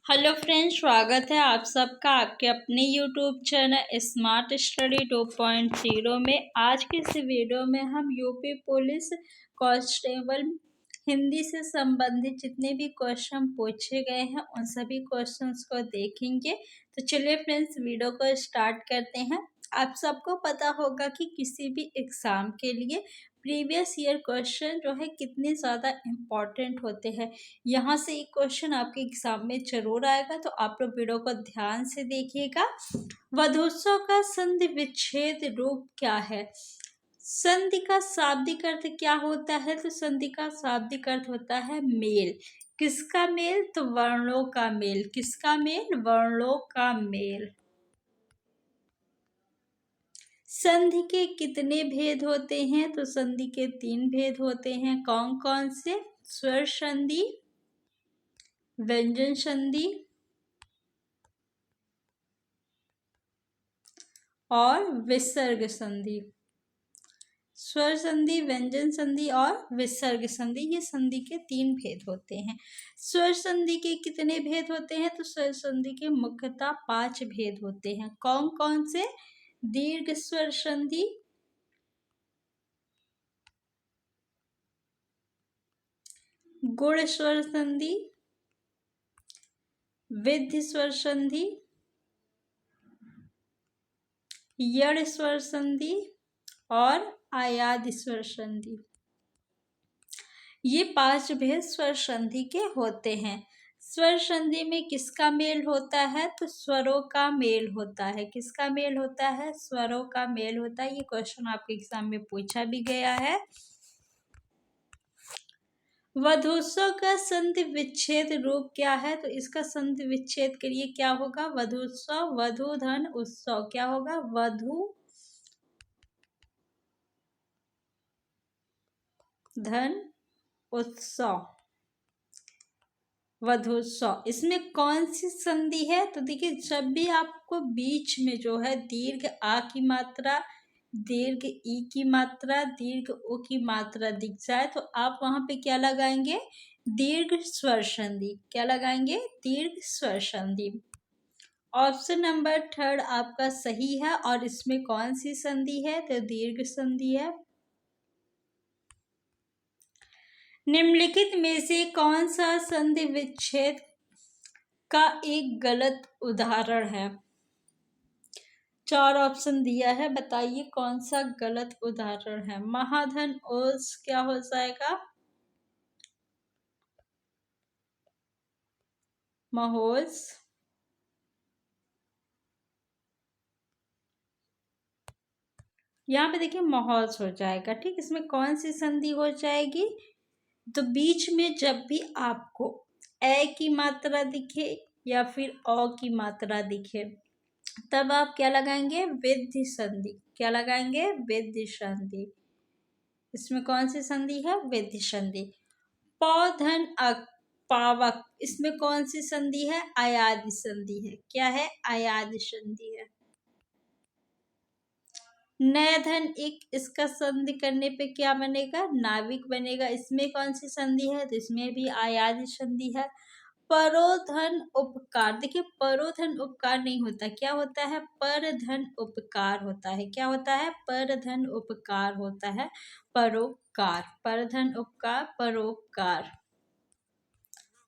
Hello friends, स्वागत है आप सबका आपके अपने यूट्यूब चैनल स्मार्ट स्टडी 2.0 में। आज के इस वीडियो में हम यूपी पुलिस कांस्टेबल हिंदी से संबंधित जितने भी क्वेश्चन पूछे गए हैं उन सभी क्वेश्चंस को देखेंगे। तो चलिए फ्रेंड्स, वीडियो को स्टार्ट करते हैं। आप सबको पता होगा कि किसी भी एग्ज़ाम के लिए प्रीवियस ईयर क्वेश्चन जो है कितने ज़्यादा इम्पॉर्टेंट होते हैं। यहाँ से एक क्वेश्चन आपके एग्जाम में जरूर आएगा, तो आप लोग वीडियो को ध्यान से देखिएगा। वधोत्सव का संधि विच्छेद रूप क्या है? संधि का शाब्दिक अर्थ क्या होता है? तो संधि का शाब्दिक अर्थ होता है मेल। किसका मेल? तो वर्णों का मेल। किसका मेल? वर्णों का मेल। संधि के कितने भेद होते हैं? तो संधि के 3 भेद होते हैं। कौन कौन से? स्वर संधि, व्यंजन संधि और विसर्ग संधि। स्वर संधि, व्यंजन संधि और विसर्ग संधि, ये संधि के 3 भेद होते हैं। स्वर संधि के कितने भेद होते हैं? तो स्वर संधि के मुख्यतः 5 भेद होते हैं। कौन कौन से? दीर्घ स्वर संधि, गुण स्वर संधि, विधि स्वर संधि, यड़ स्वर संधि और आयाद स्वर संधि। ये 5 भेद स्वर संधि के होते हैं। स्वर संधि में किसका मेल होता है? तो स्वरों का मेल होता है। किसका मेल होता है? स्वरों का मेल होता है। ये क्वेश्चन आपके एग्जाम में पूछा भी गया है। वधोत्सव का संधि विच्छेद रूप क्या है? तो इसका संधि विच्छेद के लिए क्या होगा? वधोत्सव, वधु धन उत्सव। क्या होगा? वधु धन उत्सव, वधोत्सव। इसमें कौन सी संधि है? तो देखिए, जब भी आपको बीच में जो है दीर्घ आ की मात्रा, दीर्घ ई की मात्रा, दीर्घ ओ की मात्रा दिख जाए तो आप वहां पे क्या लगाएंगे? दीर्घ स्वर संधि। क्या लगाएंगे? दीर्घ स्वर संधि। ऑप्शन नंबर 3 आपका सही है। और इसमें कौन सी संधि है? तो दीर्घ संधि है। निम्नलिखित में से कौन सा संधि विच्छेद का एक गलत उदाहरण है? 4 ऑप्शन दिया है, बताइए कौन सा गलत उदाहरण है। महाधन ओस क्या हो जाएगा? महोस, यहाँ पे देखिए महोस हो जाएगा। ठीक, इसमें कौन सी संधि हो जाएगी? तो बीच में जब भी आपको ए की मात्रा दिखे या फिर अ की मात्रा दिखे तब आप क्या लगाएंगे? विधि संधि। क्या लगाएंगे? विधि संधि। इसमें कौन सी संधि है? विधि संधि। पौधन पावक, इसमें कौन सी संधि है? अयादि संधि है। क्या है? अयादि संधि है। नयधन एक, इसका संधि करने पे क्या बनेगा? नाविक बनेगा। इसमें कौन सी संधि है? तो इसमें भी अयादि संधि है। परोधन उपकार, देखिए परोधन उपकार नहीं होता, क्या होता है? परधन उपकार होता है। क्या होता है? परधन उपकार होता है। परोपकार, परधन उपकार, परोपकार।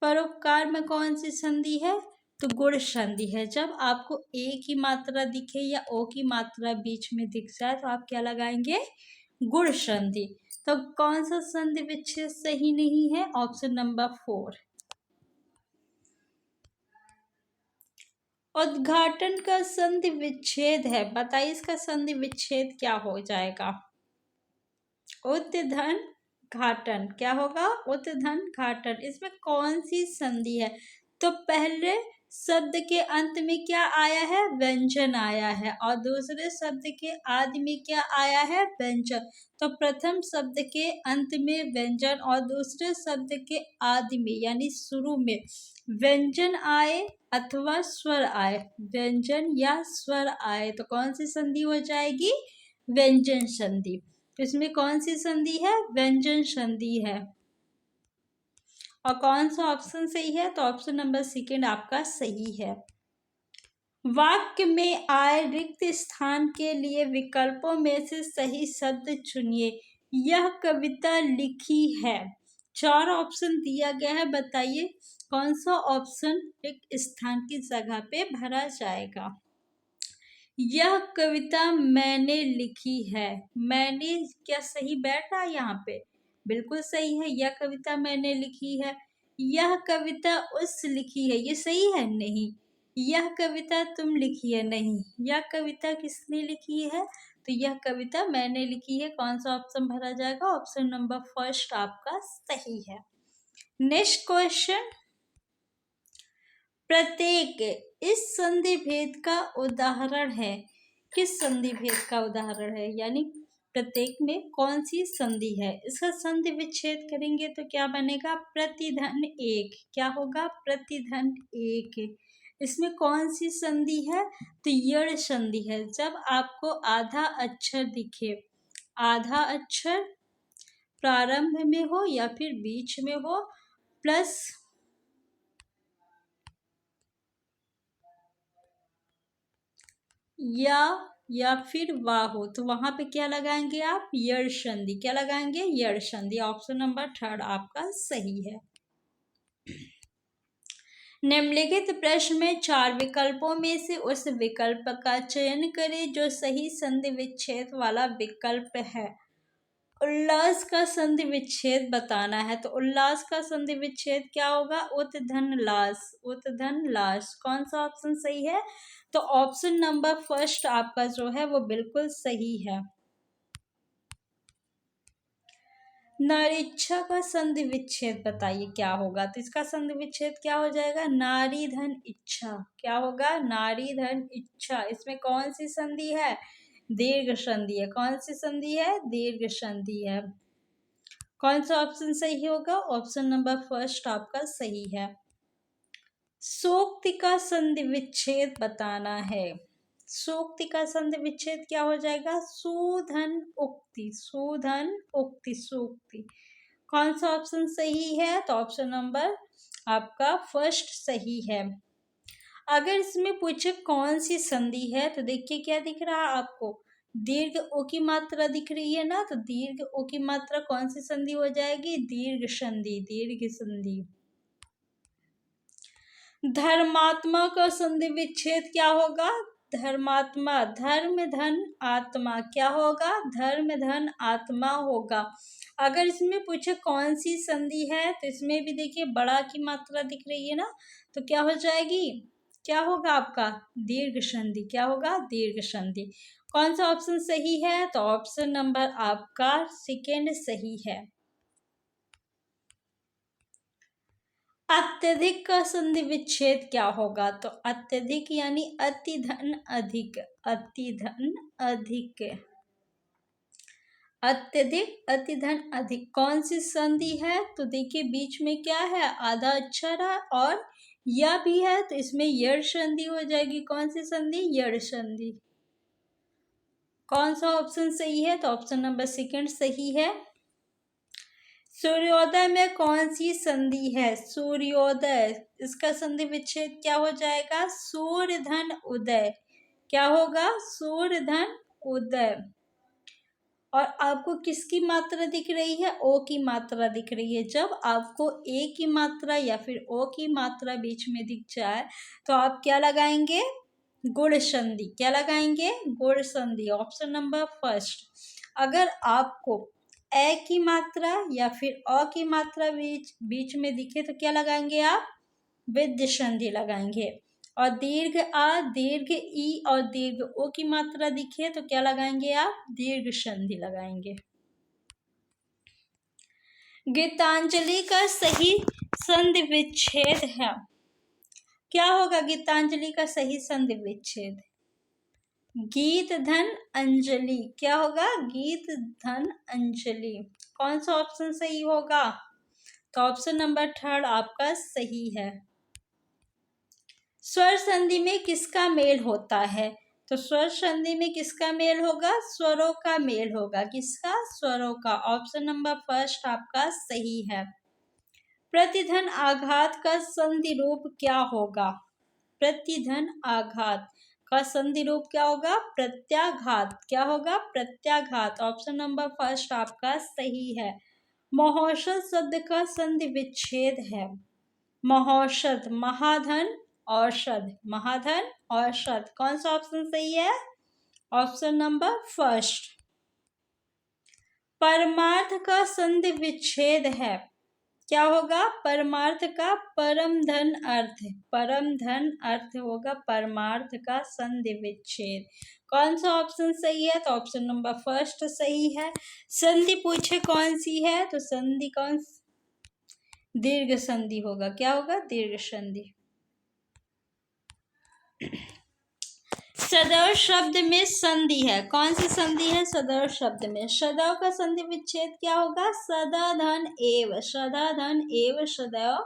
परोपकार में कौन सी संधि है? तो गुण संधि है। जब आपको ए की मात्रा दिखे या ओ की मात्रा बीच में दिख जाए तो आप क्या लगाएंगे? गुण संधि। तो कौन सा संधि विच्छेद सही नहीं है? Option number 4। उद्घाटन का संधि विच्छेद है, बताइए इसका संधि विच्छेद क्या हो जाएगा? उद्धन घाटन। क्या होगा? उद्धन घाटन। इसमें कौन सी संधि है? तो पहले शब्द के अंत में क्या आया है? व्यंजन आया है। और दूसरे शब्द के आदि में क्या आया है? व्यंजन। तो प्रथम शब्द के अंत में व्यंजन और दूसरे शब्द के आदि में यानी शुरू में व्यंजन आए अथवा स्वर आए, व्यंजन या स्वर आए तो कौन सी संधि हो जाएगी? व्यंजन संधि। इसमें कौन सी संधि है? व्यंजन संधि है। और कौन सा ऑप्शन सही है? तो ऑप्शन नंबर सेकंड आपका सही है। वाक्य में आए रिक्त स्थान के लिए विकल्पों में से सही शब्द चुनिए। यह कविता लिखी है। 4 ऑप्शन दिया गया है, बताइए कौन सा ऑप्शन रिक्त स्थान की जगह पे भरा जाएगा। यह कविता मैंने लिखी है। मैंने क्या सही बैठ रहा है यहाँ पे? बिल्कुल सही है, यह कविता मैंने लिखी है। यह कविता उस लिखी है, ये सही है? नहीं। यह कविता तुम लिखी है? नहीं। यह कविता किसने लिखी है? तो यह कविता मैंने लिखी है। कौन सा ऑप्शन भरा जाएगा? ऑप्शन नंबर फर्स्ट आपका सही है। नेक्स्ट क्वेश्चन, प्रत्येक इस संधि भेद का उदाहरण है। किस संधि भेद का उदाहरण है? यानी प्रत्येक में कौन सी संधि है? इसका संधि विच्छेद करेंगे तो क्या बनेगा? प्रतिधन एक। क्या होगा? प्रतिधन एक। इसमें कौन सी संधि है? तो यड़ संधि है। जब आपको आधा अक्षर दिखे, आधा अक्षर प्रारंभ में हो या फिर बीच में हो, प्लस या फिर वाह हो, तो वहां पे क्या लगाएंगे आप? यड़ संधि। क्या लगाएंगे? यड़ संधि। ऑप्शन नंबर थर्ड आपका सही है। निम्नलिखित प्रश्न में 4 विकल्पों में से उस विकल्प का चयन करें जो सही संधि विच्छेद वाला विकल्प है। उल्लास का संधि विच्छेद बताना है, तो उल्लास का संधि विच्छेद क्या होगा? उत्धन लास। उत्धन लास। कौन सा ऑप्शन सही है? तो ऑप्शन नंबर फर्स्ट आपका जो है वो बिल्कुल सही है। नारीच्छा का संधि विच्छेद बताइए क्या होगा? तो इसका संधि विच्छेद क्या हो जाएगा? नारी धन इच्छा। क्या होगा? नारी धन इच्छा। इसमें कौन सी संधि है? दीर्घ संधि है। कौन सी संधि है? दीर्घ संधि है। कौन सा ऑप्शन सही होगा? ऑप्शन नंबर फर्स्ट आपका सही है। सोक्ति का संधि विच्छेद बताना है। सोक्ति का संधि विच्छेद क्या हो जाएगा? सुधन उक्ति। सुधन उक्ति। सूक्ति। कौन सा ऑप्शन सही है? तो ऑप्शन नंबर आपका फर्स्ट सही है। अगर इसमें पूछे कौन सी संधि है, तो देखिए क्या दिख रहा है आपको? दीर्घ ओ की मात्रा दिख रही है ना, तो दीर्घ ओ की मात्रा कौन सी संधि हो जाएगी? दीर्घ संधि। दीर्घ संधि। धर्मात्मा का संधि विच्छेद क्या होगा? धर्मात्मा। धर्म धन आत्मा। क्या होगा? धर्म धन आत्मा होगा। अगर इसमें पूछे कौन सी संधि है, तो इसमें भी देखिए बड़ा की मात्रा दिख रही है ना, तो क्या हो जाएगी? क्या होगा आपका? दीर्घ संधि। क्या होगा? दीर्घ संधि। कौन सा ऑप्शन सही है? तो ऑप्शन नंबर आपका सेकेंड सही है। अत्यधिक का संधि विच्छेद क्या होगा? तो अत्यधिक यानी अति धन अधिक। अति धन अधिक। अत्यधिक अति धन अधिक कौन सी संधि है? तो देखिए बीच में क्या है? आधा अक्षर है और या भी है, तो इसमें यड़ संधि हो जाएगी। कौन सी संधि? यड़ संधि। कौन सा ऑप्शन सही है? तो ऑप्शन नंबर सेकंड सही है। सूर्योदय में कौन सी संधि है? सूर्योदय। इसका संधि विच्छेद क्या हो जाएगा? सूर्य धन उदय। क्या होगा? सूर्य धन उदय। और आपको किसकी मात्रा दिख रही है? ओ की मात्रा दिख रही है। जब आपको ए की मात्रा या फिर ओ की मात्रा बीच में दिख जाए, तो आप क्या लगाएंगे? गुण संधि। क्या लगाएंगे? गुण संधि। Option number first. अगर आपको ए की मात्रा या फिर अ की मात्रा बीच में दिखे, तो क्या लगाएंगे आप? विद्ध संधि लगाएंगे। और दीर्घ आ, दीर्घ ई और दीर्घ ओ की मात्रा दिखे, तो क्या लगाएंगे आप? दीर्घ संधि लगाएंगे। गीतांजलि का सही संधि विच्छेद है। क्या होगा गीतांजलि का सही संधि विच्छेद? गीत धन अंजलि। क्या होगा? गीत धन अंजलि। कौन सा ऑप्शन सही होगा? तो ऑप्शन नंबर थर्ड आपका सही है। स्वर संधि में किसका मेल होता है? तो स्वर संधि में किसका मेल होगा? स्वरों का मेल होगा। किसका? स्वरों का। ऑप्शन नंबर फर्स्ट आपका सही है। प्रतिधन आघात का संधि रूप क्या होगा? प्रतिधन आघात का संधि रूप क्या होगा? प्रत्याघात। क्या होगा? प्रत्याघात। ऑप्शन नंबर फर्स्ट आपका सही है। महौषध शब्द का संधि विच्छेद है। महौषध, महाधन, औषध, महाधन, औषध। कौन सा ऑप्शन सही है? Option number first. परमार्थ का संधि विच्छेद है। क्या होगा? परमार्थ का परम धन अर्थ। परम धन अर्थ होगा परमार्थ का संधि विच्छेद। कौन सा ऑप्शन सही है? तो ऑप्शन नंबर फर्स्ट सही है। संधि पूछे कौन सी है, तो संधि कौन? दीर्घ संधि होगा। क्या होगा? दीर्घ संधि। सदैव शब्द में संधि है। कौन सी संधि है सदैव शब्द में? सदैव का संधि विच्छेद क्या होगा? सदा धन एव। सदा धन एव सदैव।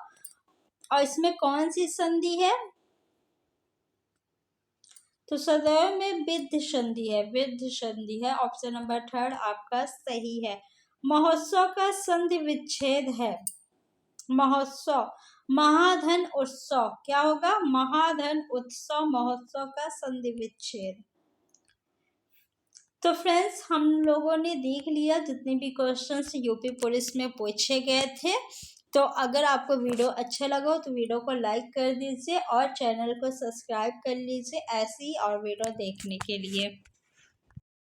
और इसमें कौन सी संधि है? तो सदैव में विद्ध संधि है। विद्ध संधि है। ऑप्शन नंबर थर्ड आपका सही है। महोत्सव का संधि विच्छेद है। महोत्सव, महाधन उत्सव। क्या होगा? महाधन उत्सव, महोत्सव का संधि विच्छेद। तो फ्रेंड्स, हम लोगों ने देख लिया जितने भी क्वेश्चंस यूपी पुलिस में पूछे गए थे। तो अगर आपको वीडियो अच्छा लगा हो तो वीडियो को लाइक कर दीजिए और चैनल को सब्सक्राइब कर लीजिए ऐसी और वीडियो देखने के लिए।